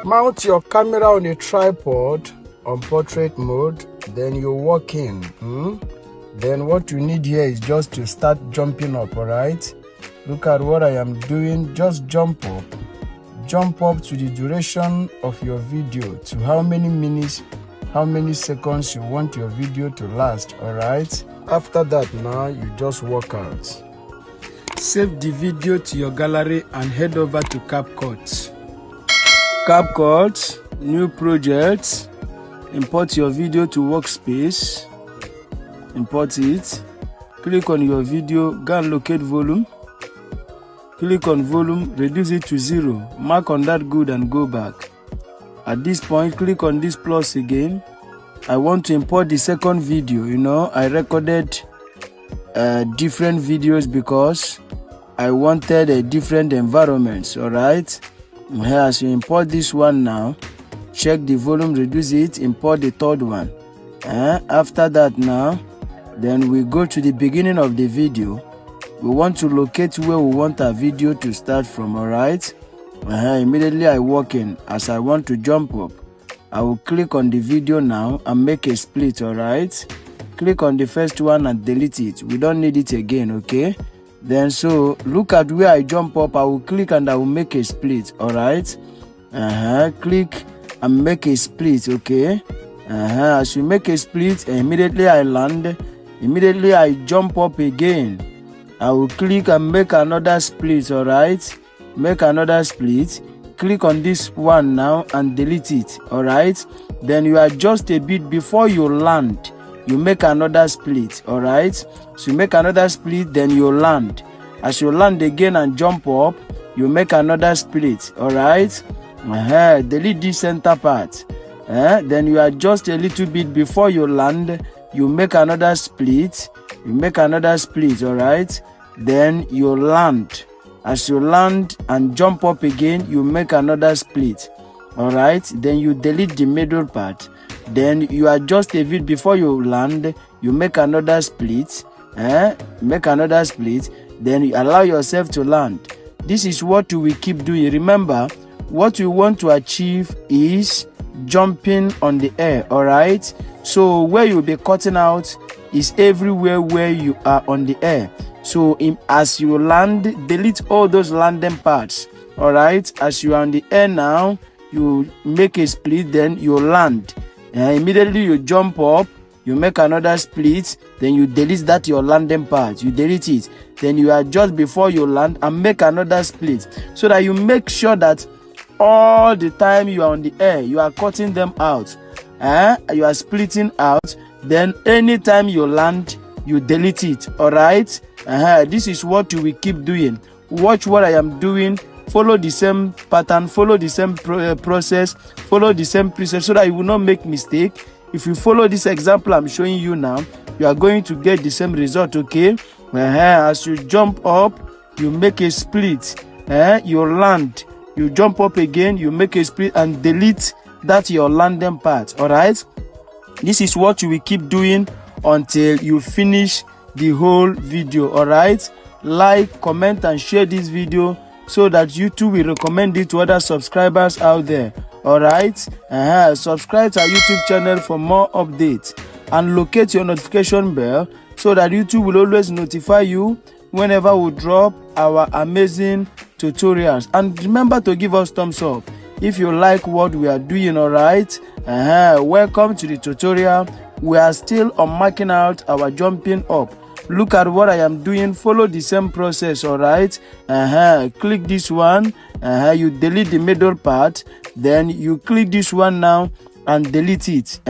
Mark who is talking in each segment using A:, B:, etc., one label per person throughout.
A: Mount your camera on a tripod on portrait mode, then you walk in. Then what you need here is just to start jumping up, alright? Look at what I am doing. Just jump up. Jump up to the duration of your video, to how many minutes, how many seconds you want your video to last, alright? After that, now you just walk out. Save the video to your gallery and head over to CapCut. CapCut, new project. Import your video to workspace. Import it. Click on your video, go and locate volume. Click on volume, reduce it to 0. Mark on that good and go back. At this point, click on this plus again. I want to import the second video. I recorded different videos because I wanted different environments, alright? As you import this one now, check the volume, reduce it, import the third one. After that now, then we go to the beginning of the video. We want to locate where we want our video to start from, alright? Immediately I walk in. As I want to jump up, I will click on the video now and make a split, alright? Click on the first one and delete it. We don't need it again, okay? Then so look at where I jump up. I will click and I will make a split, alright? Click and make a split, okay? As you make a split, immediately I land. Immediately I jump up again. I will click and make another split, alright? Make another split. Click on this one now and delete it, alright? Then you adjust a bit before you land. You make another split, alright? So you make another split, then you land. As you land again and jump up, you make another split, alright? Delete this center part. Then you adjust a little bit before you land. You make another split. You make another split, alright? Then you land. As you land and jump up again, you make another split, alright? Then you delete the middle part. Then you adjust a bit before you land. You make another split. Make another split. Then you allow yourself to land. This is what we will keep doing. Remember, what we want to achieve is jumping on the air, alright? So where you'll be cutting out is everywhere where you are on the air. So as you land, delete all those landing parts, alright? As you are on the air now, you make a split, then you land. Immediately you jump up, you make another split, then you delete that your landing part. You delete it, then you adjust before you land and make another split, so that you make sure that all the time you are on the air, you are cutting them out. You are splitting out. Then anytime you land, you delete it, alright? This is what you will keep doing. Watch what I am doing. Follow the same pattern, follow the same process, follow the same preset, so that you will not make mistake. If you follow this example I'm showing you now, you are going to get the same result, okay? As you jump up, you make a split. You land, you jump up again, you make a split and delete that your landing part, alright? This is what you will keep doing until you finish the whole video, alright? Like, comment and share this video so that YouTube will recommend it to other subscribers out there, alright? Subscribe to our YouTube channel for more updates and locate your notification bell so that YouTube will always notify you whenever we drop our amazing tutorials. And remember to give us thumbs up if you like what we are doing, alright? Welcome to the tutorial. We are still on marking out our jumping up. Look at what I am doing. Follow the same process, alright? Click this one. You delete the middle part. Then you click this one now and delete it.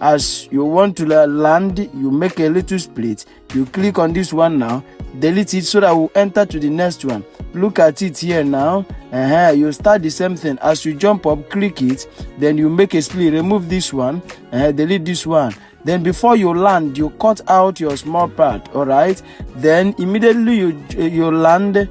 A: As you want to land, you make a little split. You click on this one now, delete it, so that we'll enter to the next one. Look at it here now. You start the same thing. As you jump up, click it, then you make a split. Remove this one, delete this one. Then before you land, you cut out your small part, alright? Then immediately you land.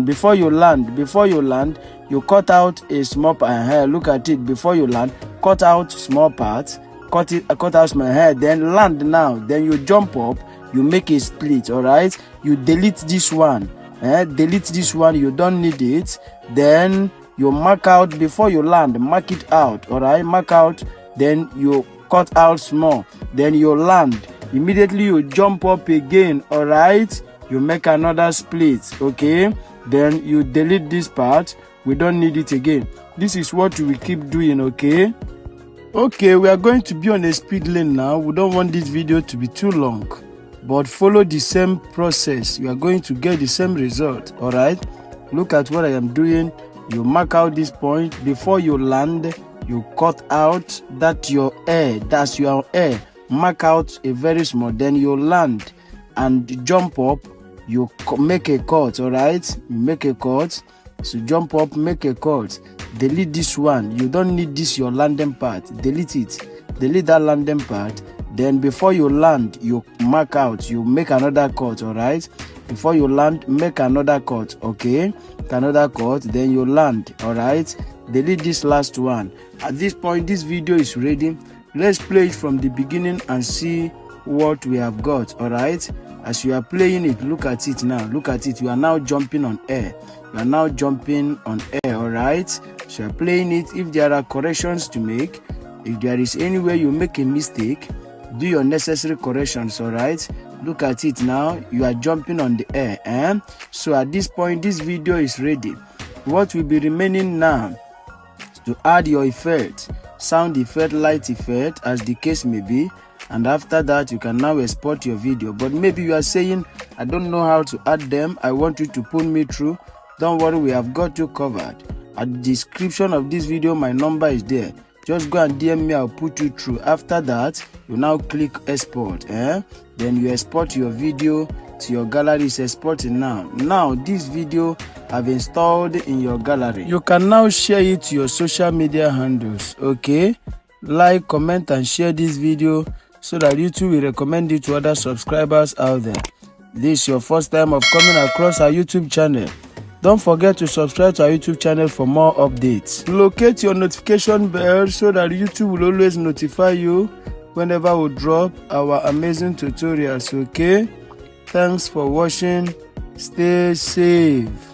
A: Before you land, you cut out a small part. Look at it. Before you land, cut out small parts. Cut out small hair. Then land now. Then you jump up. You make a split, alright? You delete this one. Delete this one. You don't need it. Then you mark out before you land, mark it out. All right, mark out, then you cut out small, then you land. Immediately you jump up again. All right, you make another split. Okay, then you delete this part. We don't need it again. This is what we keep doing. Okay, we are going to be on a speed lane now. We don't want this video to be too long, but follow the same process. You are going to get the same result. All right, look at what I am doing. You mark out this point. Before you land, you cut out that's your air. Mark out a very small, then you land and jump up. You make a cut. All right, you make a cut. So jump up, make a cut. Delete this one. You don't need this, your landing part. Delete it. Delete that landing part. Then before you land, you mark out. You make another cut. All right, before you land, make another cut. Okay, another cut, then you land. All right, delete this last one. At this point, this video is ready. Let's play it from the beginning and see what we have got. All right, as you are playing it, look at it now. Look at it. You are now jumping on air. You are now jumping on air. All right, so you are playing it. If there are corrections to make, if there is anywhere you make a mistake, do your necessary corrections. All right, look at it now. You are jumping on the air. So at this point, this video is ready. What will be remaining now is to add your effect, sound effect, light effect, as the case may be. And after that, you can now export your video. But maybe you are saying, I don't know how to add them. I want you to put me through. Don't worry, we have got you covered. At the description of this video, my number is there. Just go and DM me, I'll put you through. After that, you now click export. Then you export your video to your gallery. It's exporting now. Now, this video I've installed in your gallery. You can now share it to your social media handles. Okay? Like, comment, and share this video so that YouTube will recommend it to other subscribers out there. This is your first time of coming across our YouTube channel. Don't forget to subscribe to our YouTube channel for more updates. Locate your notification bell so that YouTube will always notify you whenever we drop our amazing tutorials. Okay? Thanks for watching. Stay safe.